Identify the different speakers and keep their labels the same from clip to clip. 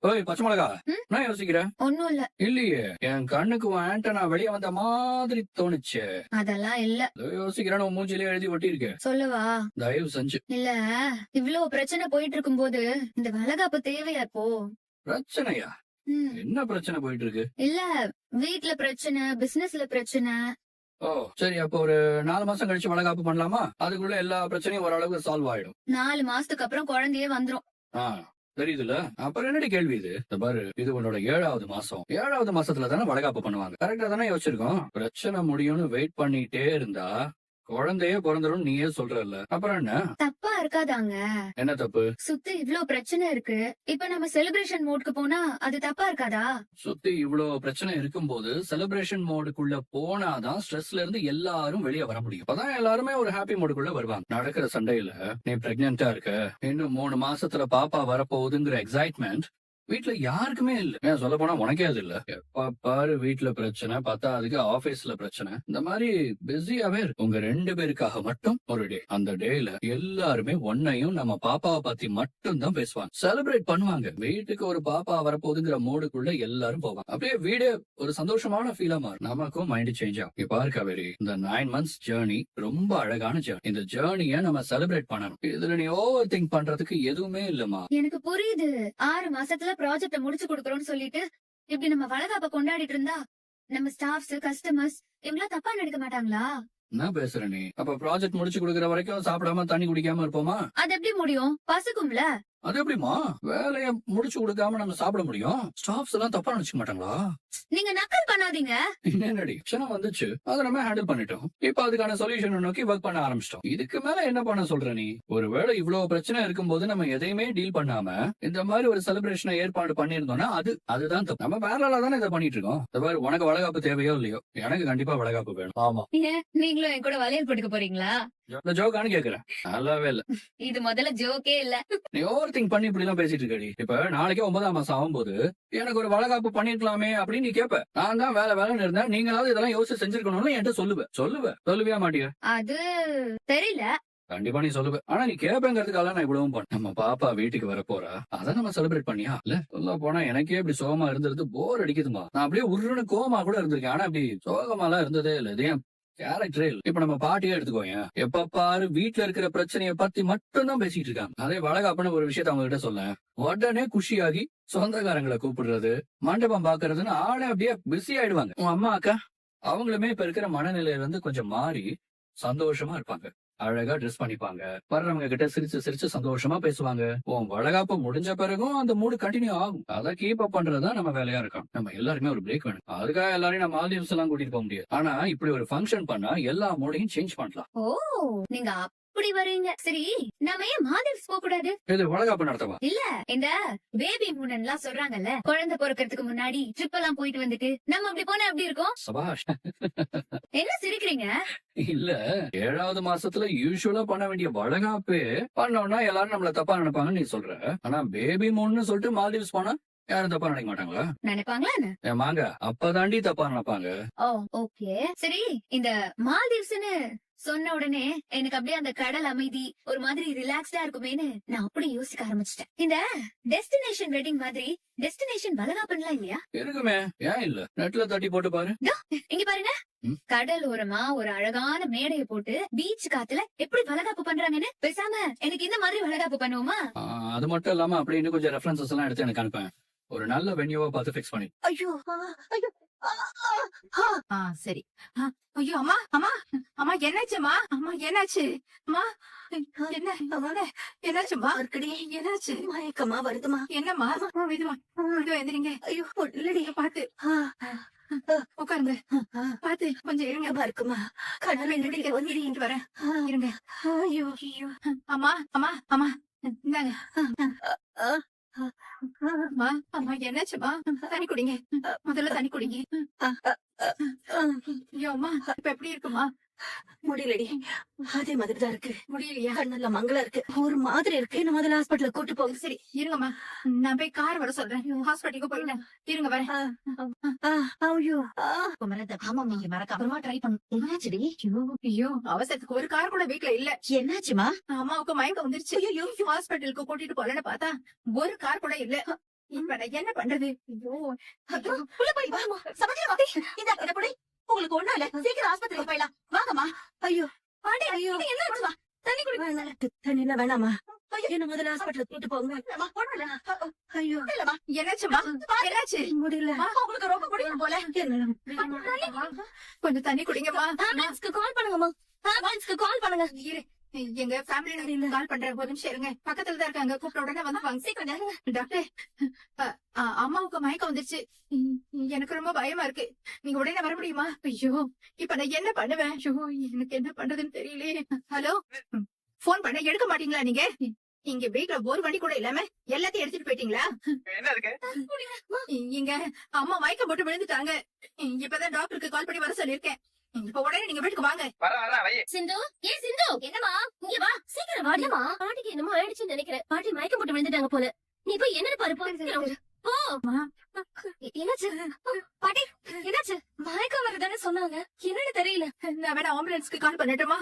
Speaker 1: ஓய் பச்சை மிளகா,
Speaker 2: ம்?
Speaker 1: நான் யோசிக்கிறேன்.
Speaker 2: ஒண்ணும் இல்ல.
Speaker 1: இல்லையே, என் கண்ணுக்கு உன் ஆண்டனா வெளியே வந்த மாதிரி தோணுச்சு.
Speaker 2: அதெல்லாம் இல்ல.
Speaker 1: ஏதோ யோசிக்கிறேன்னு உன் மூஞ்சிலே எழுதி ஒட்டியிருக்க.
Speaker 2: சொல்லவா?
Speaker 1: தயவு செஞ்சு.
Speaker 2: இல்ல, இவ்ளோ பிரச்சனை போயிட்டு இருக்கும்போது இந்த வளகாப்பு தேவையா இப்போ?
Speaker 1: பிரச்சனையா?
Speaker 2: ம்.
Speaker 1: என்ன பிரச்சனை போயிட்டு இருக்கு?
Speaker 2: இல்ல, வீட்ல பிரச்சனை, பிசினஸ்ல பிரச்சனை.
Speaker 1: ஓ சரி, அப்போ ஒரு 4 மாசம் கழிச்சு வளகாப்பு பண்ணலாமா? அதுக்குள்ள எல்லா பிரச்சனையும் ஓரளவுக்கு சால்வ் ஆயிடும்.
Speaker 2: 4 மாசத்துக்கு அப்புறம் குழந்தையே வந்துரும்.
Speaker 1: ஆ தெரியுதுல்ல, அப்புறம் என்னடி கேள்வி இது? இந்த பாரு, இது உன்னோட 7வது மாசம். 7வது மாசத்துல தானே வளகாப்பு பண்ணுவாங்க. கரெக்டா தானே யோசிச்சிருக்கோம். பிரச்சனை முடியும்னு வெயிட் பண்ணிட்டே இருந்தா குழந்தையே பிறந்துரும் நீயே சொல்றல்ல, அப்புறம் என்ன?
Speaker 2: தப்பா இருக்காதாங்க?
Speaker 1: என்ன தப்பு?
Speaker 2: சுத்தி இவ்ளோ பிரச்சனை இருக்கு, இப்ப நம்ம செலிப்ரேஷன் மோட்க்கு போனா அது தப்பா இருக்காதா?
Speaker 1: சுத்தி இவ்ளோ பிரச்சனை இருக்கும்போது செலிப்ரேஷன் மோடுக்குள்ள போனாதான் ஸ்ட்ரெஸ்ல இருந்து எல்லாரும் வெளியே வர முடியும். அப்பதான் எல்லாருமே ஒரு ஹாப்பி மோடுக்குள்ள வருவாங்க. நடக்கிற சண்டையில நீ பிரெக்னெண்டா இருக்க, இன்னும் 3 மாசத்துல பாப்பா வரப்போகுதுங்கிற எக்ஸைட்மெண்ட் வீட்ல யாருக்குமே இல்ல. ஏன் சொல்ல போனா உனக்கே அது இல்ல. எப்ப பாரு வீட்ல பிரச்சனை, பார்த்தா அதுக்கு ஆபீஸ்ல பிரச்சனை, இந்த மாதிரி பிஸியாவே இருக்கு. உங்க 2 பேருக்காக மட்டும் ஒரு டே. அந்த டேல எல்லாருமே ஒன்னையும் நம்ம பாப்பாவை பத்தி மட்டும் தான் பேசுவாங்க, செலிப்ரேட் பண்ணுவாங்க. வீட்டுக்கு ஒரு பாப்பா வரப்போகுதுங்கிற மூடுக்குள்ள எல்லாரும் போவாங்க. அப்படியே வீடே ஒரு சந்தோஷமான ஃபீலா மாறும். நமக்கும் மைண்ட் சேஞ்ச் ஆகும். இப்ப பாரு காவேரி, இந்த 9 months ஜேர்னி ரொம்ப அழகான ஜேர்னி. இந்த ஜேர்னிய நம்ம செலிப்ரேட் பண்ணணும். இதுல நீ ஓவர் திங்க் பண்றதுக்கு எதுவுமே இல்லமா.
Speaker 2: எனக்கு புரியுது. 6 மாசத்துல ப்ராஜெக்ட முடிச்சு கொடுக்கறோம்னு சொல்லிட்டு இப்படி நம்ம வளகாப்ப கொண்டாடிட்டு இருந்தா நம்ம ஸ்டாஃப்ஸ், கஸ்டமர்ஸ் இவங்களா தப்பா நினைக்க மாட்டாங்களா?
Speaker 1: என்ன பேசுற நீ? அப்ப ப்ராஜெக்ட் முடிச்சு கொடுக்கற வரைக்கும் சாப்பிடாம தண்ணி குடிக்காம இருப்போமா?
Speaker 2: அது எப்படி முடியும்? பசிக்கும்ல.
Speaker 1: அது எப்படிமா வேலைய முடிச்சு கொடுக்காம நம்ம சாப்பிட முடியும்? ஸ்டாஃப்ஸ் எல்லாம் தப்பா நினைச்சுக்க மாட்டாங்களா?
Speaker 2: நீங்க நக்கல் பண்ணாதீங்க.
Speaker 1: என்னடி பிரச்சனை வந்துச்சு, அதை நம்ம ஹேண்டில் பண்ணிட்டோம். இப்ப அதுக்கான சொல்யூஷன் நோக்கி ஒர்க் பண்ண ஆரம்பிச்சிட்டோம். இதுக்கு மேல என்ன பண்ண சொல்ற நீ? ஒருவேளை இவ்வளவு பிரச்சனை இருக்கும்போது நம்ம எதையுமே டீல் பண்ணாம இந்த மாதிரி ஒரு செலிப்ரேஷனை ஏற்பாடு பண்ணிருந்தோம்னா அதுதான் தப்பு. நம்ம வேலையில தானே இதை பண்ணிட்டு இருக்கோம். இந்த மாதிரி உனக்கு வளகாப்பு தேவையோ இல்லையோ, எனக்கு கண்டிப்பா வளகாப்பு வேணும். ஆமா,
Speaker 2: ஏன் நீங்களும் என் கூட வளையல் போட்டுக்க போறீங்களா?
Speaker 1: இந்த ஜோக்கானு கேக்குறேன். நல்லாவே இல்ல.
Speaker 2: இது முதல்ல ஜோக்கே இல்ல.
Speaker 1: நீ ஓவர் திங்க் பண்ணி இப்படி எல்லாம் பேசிட்டு இருக்கடி. இப்ப நாளைக்கே 9ஆம் மாசம் ஆகும்போது எனக்கு ஒரு வளகாப்பு பண்ணிருக்கலாமே அப்படின்னு நீ கேப்ப. நான் தான் வேலைன்னு இருந்தேன், நீங்களாவது இதெல்லாம் யோசிச்சு செஞ்சிருக்கணும்னு என்கிட்ட சொல்லுவியா மாட்டியா?
Speaker 2: அது தெரியல.
Speaker 1: கண்டிப்பா நீ சொல்லுவ. ஆனா நீ கேப்பங்கிறதுக்காக நான் இவ்வளவும் பண்ண. நம்ம பாப்பா வீட்டுக்கு வர போறா, அத நம்ம செலிப்ரேட் பண்ணியா? இல்ல சொல்ல போனா எனக்கே இப்படி சோகமா இருந்தது போர் அடிக்குதுமா. நான் அப்படியே உருன்னு கோவமா கூட இருந்திருக்கேன். ஆனா அப்படி சோகமாலாம் இருந்ததே இல்ல. இது கேரக்டரே இல்ல. இப்ப நம்ம பாட்டியே எடுத்துக்கோங்க, எப்ப பாரு வீட்டுல இருக்கிற பிரச்சனைய பத்தி மட்டும் தான் பேசிட்டு இருக்காங்க. அதே வளகாப்புன்னு ஒரு விஷயத்த அவங்க கிட்ட சொல்ல உடனே குஷியாகி சொந்தக்காரங்களை கூப்பிடுறது, மண்டபம் பாக்குறதுன்னு ஆளே அப்படியே பிஸி ஆயிடுவாங்க. உன் அம்மா அக்கா அவங்களுமே இப்ப இருக்கிற மனநிலையில இருந்து கொஞ்சம் மாறி சந்தோஷமா இருப்பாங்க. அழகா ட்ரெஸ் பண்ணிப்பாங்க, வர்றவங்க கிட்ட சிரிச்சு சந்தோஷமா பேசுவாங்க. உன் வளகாப்பு முடிஞ்ச பிறகும் அந்த மூடு கண்டினியூ ஆகும். அதை கீப் அப் பண்றதுதான் நம்ம வேலையா இருக்கோம். நம்ம எல்லாருமே ஒரு பிரேக் வேணும். அதுக்காக எல்லாரையும் நம்ம மால்தீவ்ஸ் எல்லாம் கூட்டிட்டு போக முடியாது. ஆனா இப்படி ஒரு ஃபங்க்ஷன் பண்ணா எல்லா மூடையும் சேஞ்ச் பண்ணலாம்.
Speaker 2: ஓ, நீங்க அப்படி வரீங்க. சரி, நாம ஏன் மால்தீவ்ஸ் போக கூடாது?
Speaker 1: இது வளகாப்பு நடத்தவா?
Speaker 2: இல்ல, இந்த பேபி மூன் எல்லாம் சொல்றாங்கல்ல, குழந்தை பிறக்கிறதுக்கு முன்னாடி ட்ரிப் எல்லாம் போயிட்டு வந்துட்டு நம்ம அப்படி போனா எப்படி இருக்கும்?
Speaker 1: சபாஷ்.
Speaker 2: என்ன சிரிக்கிறீங்க?
Speaker 1: இல்ல, 7வது மாசத்துல யூசுவலா பண்ண வேண்டிய வளகாப்பே பண்ணோம்னா எல்லாரும் நம்மள தப்பா நினைப்பாங்கன்னு நீ சொல்ற. ஆனா பேபி மூன்னு சொல்லிட்டு மால்தீவ்ஸ் போனா யாரும் தப்பா நினைக்க மாட்டாங்களா?
Speaker 2: நினைப்பாங்களா?
Speaker 1: மாங்க அப்பதாண்டி தப்பா நினைப்பாங்க.
Speaker 2: ஓ ஓகே. சரி, இந்த மால்தீவ்ஸ்னு சொன்ன உடனே எனக்கு அப்படியே அந்த கடல் அமைதி ஒரு மாதிரி ரிலாக்ஸ்டா இருக்குமேன்னு நான் அப்படி யோசிக்க ஆரம்பிச்சிட்டேன். இந்த டெஸ்டினேஷன் வெட்டிங் மாதிரி டெஸ்டினேஷன் வளகாப்புலாம் இல்லையா?
Speaker 1: இருக்குமே, ஏன் இல்ல? நெட்ல தட்டி போட்டு பாரு.
Speaker 2: இங்க பாருங்க, கடல் ஓரமா ஒரு அழகான மேடைய போட்டு பீச் காத்துல எப்படி வளகாப்பு பண்றாங்கன்னு பேசாம எனக்கு இந்த மாதிரி வளகாப்பு பண்ணுவோமா?
Speaker 1: அது மட்டும் இல்லாம அப்படி இன்னும் கொஞ்சம் ரெஃபரன்சஸ் எல்லாம் எடுத்து எனக்கு அனுப்பேன். ஒரு நல்ல வென்யூவா பார்த்து ஃபிக்ஸ் பண்ணி.
Speaker 2: ஐயோ ஐயோ.
Speaker 3: சரி. ஐயோ அம்மா அம்மா அம்மா என்னாச்சுமா? அம்மா என்னாச்சு? அம்மா என்ன என்னாச்சுமா? என்னாச்சு?
Speaker 2: மயக்கமா வருதுமா?
Speaker 3: என்னம்மா? இதுவா எந்திரிங்க.
Speaker 2: ஐயோ இல்லடி,
Speaker 3: பாத்து உட்காருங்க. பாத்து கொஞ்சம் இருங்க.
Speaker 2: இருக்குமா?
Speaker 3: கடவுள் வந்துட்டு வரேன். இருங்க.
Speaker 2: ஐயோ
Speaker 3: ஐயோ அம்மா அம்மா அம்மா இந்தாங்க. அம்மா அம்மா என்னாச்சுமா? தண்ணி குடிங்க, முதல்ல தண்ணி குடிங்க. ஐயோ அம்மா இப்ப எப்படி இருக்குமா?
Speaker 2: முடியலடி, அதே மாதிரிதான் இருக்கு.
Speaker 3: முடியலையா?
Speaker 2: கண்ணெல்ல மங்களா இருக்கு, ஒரு மாதிரி இருக்கு. என்ன முதல்ல ஹாஸ்பிட்டல கூட்டு போகுது.
Speaker 3: சரி இருங்கம்மா, நான் போய் கார் வர சொல்றேன். ஹாஸ்பிட்டலுக்கு போயிட்டேன், இருங்க வரேன்.
Speaker 2: ஐயோ
Speaker 3: ஆமா, நீங்க மறக்காம ட்ரை பண்ணுச்சுடி. ஐயோ அவசரத்துக்கு ஒரு கார் கூட வீட்டுல இல்ல.
Speaker 2: என்னாச்சுமா?
Speaker 3: அம்மாவுக்கு மயக்கம் வந்துருச்சு. ஐயோ ஹாஸ்பிட்டலுக்கு கூட்டிட்டு போலன்னு பார்த்தா ஒரு கார் கூட இல்ல. இப்ப நான் என்ன பண்றது? ஐயோ,
Speaker 4: ஐயோ, உள்ள போய் வாமா. சமைக்கல பாட்டி. இத புடி. உங்களுக்கு ஒண்ணும் இல்ல. சீக்கிரம் ஆஸ்பத்திரிக்கு போயிடலாம். வாங்கம்மா. ஐயோ. பாட்டி, ஐயோ. என்ன ஆச்சுமா? தண்ணி குடி. தண்ணி என்ன வேணாமா? என்ன முதல்ல ஹாஸ்பிடல்ல கூட்டு போங்க. இல்லம்மா, ஒண்ணும் இல்ல. ஐயோ. இல்லம்மா.
Speaker 3: என்னாச்சுமா? என்னாச்சு?
Speaker 4: முடியல. உங்களுக்கு ரொம்ப முடியல போல.
Speaker 3: கொஞ்சம் தண்ணி குடிங்கம்மா.
Speaker 4: ஆம்புலன்ஸ்க்கு கால் பண்ணுங்கம்மா. ஆம்புலன்ஸ்க்கு கால் பண்ணுங்க.
Speaker 3: இரு, எங்க ஃபேமிலில கால் பண்றேன். ஒரு நிமிஷம் இருங்க. பக்கத்துல தான் இருக்காங்க. கூப்பிட்ட உடனே வந்து வாங்க.
Speaker 4: சீக்கிரம் வாங்க.
Speaker 3: டாக்டர், அம்மாவுக்கு மயக்கம் வந்துருச்சு. எனக்கு ரொம்ப பயமா இருக்கு. நீங்க உடனே வர முடியுமா? ஐயோ, இப்ப நான் என்ன பண்ணுவேன்? ஐயோ, எனக்கு என்ன பண்றதுன்னு தெரியலையே. ஹலோ, போன் பண்ண எடுக்க மாட்டீங்களா நீங்க? இங்க வீட்ல ஒரு வண்டி கூட இல்லாம எல்லாத்தையும் எடுத்துட்டு போயிட்டீங்களா?
Speaker 5: என்ன இருக்கு?
Speaker 3: இங்க அம்மா மயக்கம் போட்டு விழுந்துட்டாங்க. இப்பதான் டாக்டருக்கு கால் பண்ணி வர சொல்லிருக்கேன். இப்ப உடனே நீங்க வீட்டுக்கு வாங்க.
Speaker 5: வர வை.
Speaker 4: சிந்து, ஏன் சிந்து? என்னம்மா? இங்க வா. சீக்கிரம் வாடிமா. பாட்டிக்கு என்னமோ ஆயிடுச்சுன்னு நினைக்கிறேன். பாட்டி மயக்கம் போட்டு விழுந்துட்டாங்க போல. நீ போய் என்னன்னு பாரு. போ. போ. என்னாச்சு? பாட்டி, என்னாச்சு? மயக்கம் வருதுன்னு சொன்னாங்க. என்னன்னு தெரியல.
Speaker 3: நான் வேணா ஆம்புலன்ஸ்க்கு கால் பண்ணட்டுமா?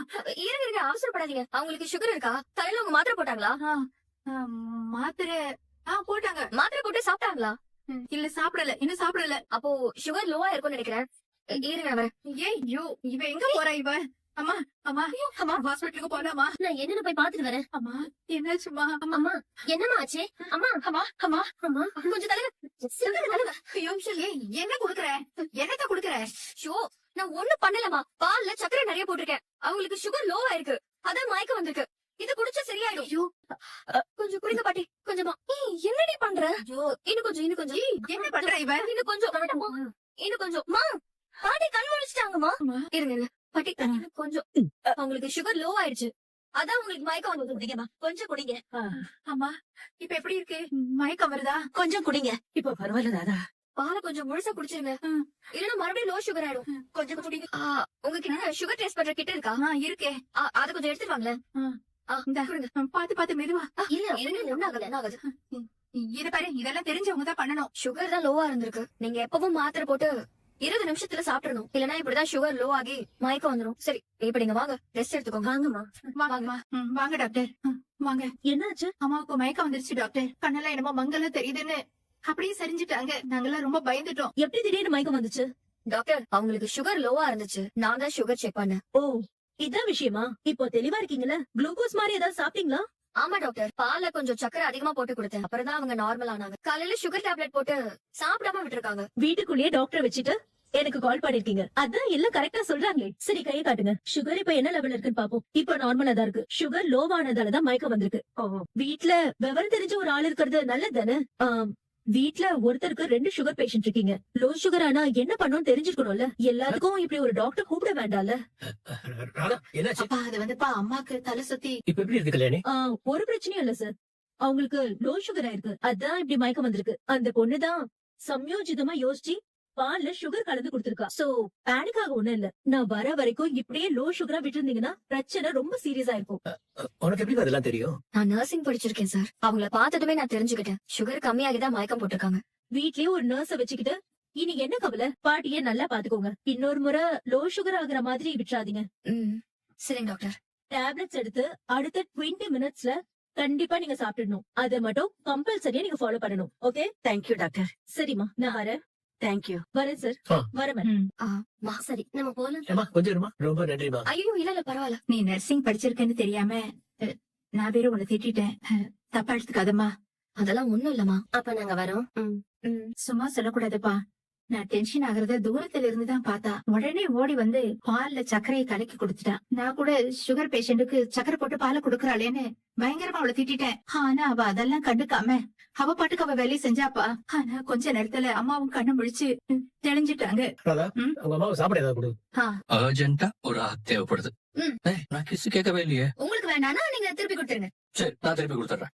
Speaker 4: இருங்க, அவசரப்படாதீங்க. அவங்களுக்கு சுகர் இருக்கா? தலையில அவங்க மாத்திரை போட்டாங்களா?
Speaker 3: மாத்திரை போட்டாங்க.
Speaker 4: மாத்திரை போட்டு சாப்பிட்டாங்களா?
Speaker 3: இல்ல, சாப்பிடல. இன்னும் சாப்பிடல.
Speaker 4: அப்போ சுகர் லோவா இருக்கும்னு நினைக்கிறேன். இருங்க, நான் வரேன்.
Speaker 3: ஐயோ, இவ எங்க போறா இவ? அம்மா, அம்மா, அம்மா, ஹாஸ்பிட்டலுக்கு போலாமா?
Speaker 4: நான் என்னன்னு போய் பாத்துட்டு வரேன்.
Speaker 3: அம்மா, என்னாச்சுமா?
Speaker 4: அம்மா, என்னம்மா ஆச்சு? அம்மா,
Speaker 3: அம்மா, அம்மா,
Speaker 4: அம்மா, கொஞ்சம் தலைவ.
Speaker 3: ஐயோ, ஏய், என்ன குடுக்குற? என்னத்த குடுக்குற?
Speaker 4: ஷோ, நான் ஒண்ணும் பண்ணலமா. பால்ல சக்கரை நிறைய போட்டிருக்கேன். அவங்களுக்கு சுகர் லோவா இருக்கு. அதான் மயக்கம் வந்திருக்கு. இது குடிச்சா சரியாயிடும்.
Speaker 3: ஐயோ,
Speaker 4: கொஞ்சம் குடிங்க பாட்டி. கொஞ்சமா. என்னடி பண்ற? ஐயோ, இன்னும் கொஞ்சம்.
Speaker 3: என்ன பண்ற இவ?
Speaker 4: இன்னும் கொஞ்சம். இன்னும் கொஞ்சம். மா, பாட்டி கண் முழிச்சிட்டாங்கம்மா.
Speaker 3: அம்மா.
Speaker 4: இருங்க. பாட்டி, இன்னும் கொஞ்சம். அவங்களுக்கு சுகர் லோ ஆயிடுச்சு. அதான் உங்களுக்கு மயக்கம் வந்து குடிங்கம்மா. கொஞ்சம் குடிங்க.
Speaker 3: அம்மா, இப்ப எப்படி இருக்கு? மயக்கம் வருதா?
Speaker 4: கொஞ்சம் குடிங்க.
Speaker 6: இப்ப பரவாயில்ல தாதா.
Speaker 4: பாலை கொஞ்சம் முழுசா குடிச்சிருங்க. இல்லன்னா மறுபடியும் லோ சுகர் ஆயிடும்.
Speaker 3: கொஞ்சம் குடிங்க.
Speaker 4: உங்ககிட்ட சுகர் டெஸ்ட் பண்ற கிட்ட இருக்கா?
Speaker 3: இருக்கே.
Speaker 4: அத கொஞ்சம் எடுத்துட்டு வாங்களேன்.
Speaker 3: இந்தா, பாத்து மெதுவா.
Speaker 4: இல்ல, ஒண்ணும் ஆகாது.
Speaker 3: இத பாரு, இதெல்லாம் தெரிஞ்சவங்க தான் பண்ணணும்.
Speaker 4: சுகர் தான் லோவா இருந்திருக்கு. நீங்க எப்பவும் மாத்திரை போட்டு 20 நிமிஷத்துல சாப்பிடணும். இல்லன்னா இப்படிதான் சுகர் லோ ஆகி மயக்கம் வந்துரும். சரி, இப்ப நீங்க வாங்க, ரெஸ்ட் எடுத்துக்கோங்க. வாங்கம்மா.
Speaker 3: வாங்கம்மா. வாங்க டாக்டர். வாங்க.
Speaker 6: என்னாச்சு?
Speaker 3: அம்மாவுக்கு மயக்கம் வந்துருச்சு டாக்டர். கண்ணெல்லாம் என்னமோ மங்கலா தெரியுதுன்னு அப்படியே சரிஞ்சுட்டாங்க. நாங்கெல்லாம் ரொம்ப பயந்துட்டோம்.
Speaker 6: எப்படி திடீர்னு மயக்கம் வந்துச்சு?
Speaker 4: டாக்டர், அவங்களுக்கு சுகர் லோவா இருந்துச்சு. நான் தான் சுகர் செக் பண்ணேன்.
Speaker 6: ஓ, இதான் விஷயமா? இப்போ தெளிவா இருக்கீங்களா? குளுக்கோஸ் மாதிரி ஏதாவது சாப்பிட்டீங்களா?
Speaker 4: ஆமா டாக்டர், பால்ல கொஞ்சம் சக்கரை அதிகமா போட்டு கொடுத்தேன். அப்புறம் தான் அவங்க நார்மல் ஆனாங்க. காலையில சுகர் டேப்லெட் போட்டு சாப்பிடாம விட்டுருக்காங்க.
Speaker 6: வீட்டுக்குள்ளேயே டாக்டர் வச்சுட்டு எனக்கு கால் பண்ணிருக்கீங்க. அதான் எல்லாம் கரெக்டா சொல்றாங்களே. சரி, கையை காட்டுங்க. சுகர் இப்ப என்ன லெவல் இருக்குன்னு பாப்போம். இப்ப நார்மலா தான் இருக்கு. சுகர் லோவானதாலதான் மயக்கம் வந்திருக்கு. வீட்ல விவரம் தெரிஞ்ச ஒரு ஆள் இருக்கிறது நல்லது தானே? வீட்ல ஒருத்தருக்கு 2 சுகர் பேஷண்ட் இருக்கீங்க. லோ சுகர் ஆனா என்ன பண்ணணும்னு தெரிஞ்சுக்கணும்ல. எல்லாத்துக்கும் இப்படி ஒரு டாக்டர் கூப்பிட வேண்டாம்ல.
Speaker 5: என்னாச்சு?
Speaker 3: அப்பா, அது வந்துப்பா அம்மாக்கு தலை சுத்தி.
Speaker 5: இப்ப எப்படி இருக்கு கல்யாணி?
Speaker 6: ஒரு பிரச்சனையும் இல்ல சார். அவங்களுக்கு லோ சுகர் ஆயிருக்கு. அதான் இப்படி மயக்கம் வந்திருக்கு. அந்த பொண்ணுதான் சம்யோஜிதமா யோசிச்சு பால்ல சுகர் கலந்து கொடுத்திருக்கா. சோ பேனிக் ஆக ஒண்ணும் இல்ல. நான் வர வரைக்கும் இப்படியே லோ சுகரா விட்டுருந்தீங்கன்னா பிரச்சனை ரொம்ப சீரியஸா இருக்கும்.
Speaker 5: உனக்கு எப்படி அதெல்லாம் தெரியும்?
Speaker 4: நான் நர்சிங் படிச்சிருக்கேன் சார். அவங்கள பார்த்ததுமே நான் தெரிஞ்சுக்கிட்டேன். சுகர் கம்மியாகிதான் மயக்கம் போட்டிருக்காங்க.
Speaker 6: வீட்லயே ஒரு நர்ஸ வச்சுக்கிட்டு இனி என்ன கவலை, பாட்டிய நல்லா பாத்துக்கோங்க. இன்னொரு முறை லோ சுகர் ஆகுற மாதிரி விட்டுறாதீங்க.
Speaker 4: சரிங்க டாக்டர்.
Speaker 6: டேப்லெட்ஸ் எடுத்து அடுத்த 20 மினிட்ஸ்ல கண்டிப்பா நீங்க சாப்பிடணும். அதை மட்டும் கம்பல்சரியா நீங்க ஃபாலோ பண்ணணும். ஓகே?
Speaker 7: Thank you doctor.
Speaker 6: சரிம்மா, நான் வரேன்.
Speaker 7: தேங்க்யூ.
Speaker 6: வரேன் சார். வரேன்.
Speaker 4: சரி, நம்ம போலாம்.
Speaker 5: ஏமா, கொஞ்சம் இருமா. ரொம்ப நன்றிமா.
Speaker 4: ஐயோ, இல்ல பரவாயில்ல.
Speaker 3: நீ நர்சிங் படிச்சிருக்கேன்னு தெரியாம நான் வேற உன்னை திட்டிட்டேன். தப்பா எடுத்துக்காதம்மா.
Speaker 4: அதெல்லாம் ஒண்ணும் இல்லம்மா. அப்ப நாங்க வரோம்.
Speaker 3: சும்மா சொல்லக்கூடாதுப்பா. நான் டென்ஷன் ஆகுறத தூரத்துல இருந்துதான் பார்த்தா. உடனே ஓடி வந்து பால்ல சர்க்கரையை கலக்கி கொடுத்துட்டான். நான் கூட சுகர் பேஷண்ட்டுக்கு சக்கரை போட்டு பாலை கொடுக்கறாளேன்னு பயங்கரமா அவளை திட்டிட்டேன். ஆனா அவ அதெல்லாம் கண்டுக்காம அவ பாட்டுக்கு அவ வேலையை செஞ்சாப்பா. ஆனா கொஞ்ச நேரத்துல அம்மாவும் கண்ணு முழிச்சு தெளிஞ்சிட்டாங்க.
Speaker 5: ராதா, உங்க அம்மாவை சாப்பிட ஏதாவது கொடு.
Speaker 1: அர்ஜென்ட்டா ஒரு ஆள் தேவைப்படுது. நான் கிஸ் கேட்கவே இல்லையே.
Speaker 4: உங்களுக்கு வேணானா நீங்க திருப்பி கொடுத்துருங்க.
Speaker 1: சரி, நான் திருப்பி கொடுத்துறேன்.